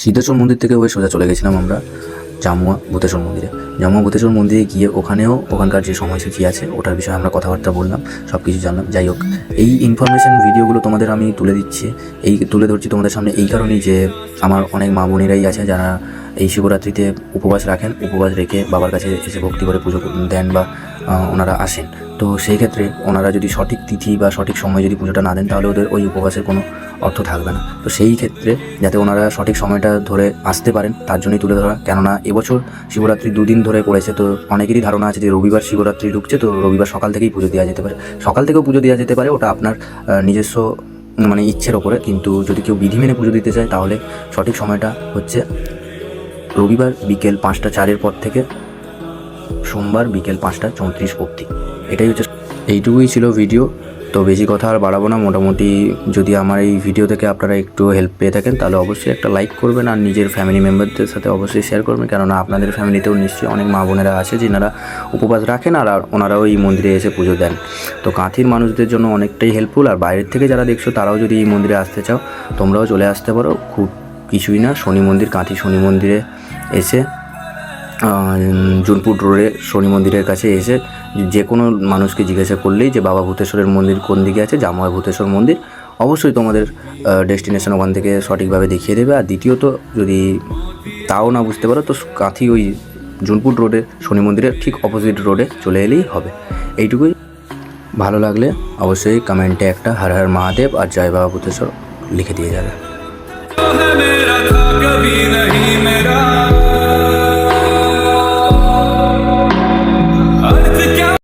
সিদ্ধেশ্বর মন্দির থেকে ওই সোজা চলে গেছিলাম আমরা জামুয়া ভূতেশ্বর মন্দিরে। জামুয়া ভূতেশ্বর মন্দিরে গিয়ে ওখানেও ওখানকার যে সময়সূচি আছে ওটার বিষয়ে আমরা কথাবার্তা বললাম, সব কিছু জানলাম। যাই হোক, এই ইনফরমেশন ভিডিওগুলো তোমাদের আমি তুলে ধরছি তোমাদের সামনে এই কারণেই যে আমার অনেক মা বোনেরাই আছে যারা এই শিবরাত্রিতে উপবাস রাখেন, উপবাস রেখে বাবার কাছে এসে ভক্তি করে পুজো দেন বা ওনারা আসেন। তো সেই ক্ষেত্রে ওনারা যদি সঠিক তিথি বা সঠিক সময় যদি পুজোটা না দেন তাহলে ওদের ওই উপবাসের কোনো অর্থ থাকবে না। তো সেই ক্ষেত্রে যাতে ওনারা সঠিক সময়টা ধরে আসতে পারেন তার জন্যই তুলে ধরা। কেননা এবছর শিবরাত্রি 2 দিন ধরে পড়েছে, তো অনেকেরই ধারণা আছে যে রবিবার শিবরাত্রি ঢুকছে, তো রবিবার সকাল থেকেই পুজো দেওয়া যেতে পারে। সকাল থেকেও পুজো দেওয়া যেতে পারে, ওটা আপনার নিজস্ব ইচ্ছের ওপরে। কিন্তু যদি কেউ বিধি মেনে পুজো দিতে চায় তাহলে সঠিক সময়টা হচ্ছে রবিবার বিকেল 5টা 4 পর থেকে সোমবার বিকেল 5টা 34 অবধি। এটাই হচ্ছে, এইটুকুই ছিল ভিডিও। তো বেশি কথা আর বাড়াবো না। মোটামুটি যদি আমার এই ভিডিও থেকে আপনারা একটু হেল্প পেয়ে থাকেন তাহলে অবশ্যই একটা লাইক করবেন আর নিজের ফ্যামিলি মেম্বারদের সাথে অবশ্যই শেয়ার করবেন। কেননা আপনাদের ফ্যামিলিতেও নিশ্চয়ই অনেক মা বোনেরা আছে যিনারা উপবাস রাখেন আর ওনারাও এই মন্দিরে এসে পুজো দেন। তো কাঁথির মানুষদের জন্য অনেকটাই হেল্পফুল। আর বাইরের থেকে যারা দেখছো তারাও যদি এই মন্দিরে আসতে চাও তোমরাও চলে আসতে পারো। খুব কিছুই না, শনি মন্দির, কাঁথি শনি মন্দিরে এসে জুনপুর রোডে শনি মন্দিরের কাছে এসে যে কোনো মানুষকে জিজ্ঞাসা করলেই যে বাবা ভূতেশ্বরের মন্দির কোন দিকে আছে, জামুয়া ভূতেশ্বর মন্দির, অবশ্যই তোমাদের ডেস্টিনেশন ওখান থেকে সঠিকভাবে দেখিয়ে দেবে। আর দ্বিতীয়ত যদি তাও না বুঝতে পারো তো কাঁথি ওই জুনপুর রোডে শনি মন্দিরের ঠিক অপোজিট রোডে চলে এলেই হবে। এইটুকুই। ভালো লাগলে অবশ্যই কমেন্টে একটা হর হর মহাদেব আর জয় বাবা ভূতেশ্বর লিখে দিয়ে যাবে।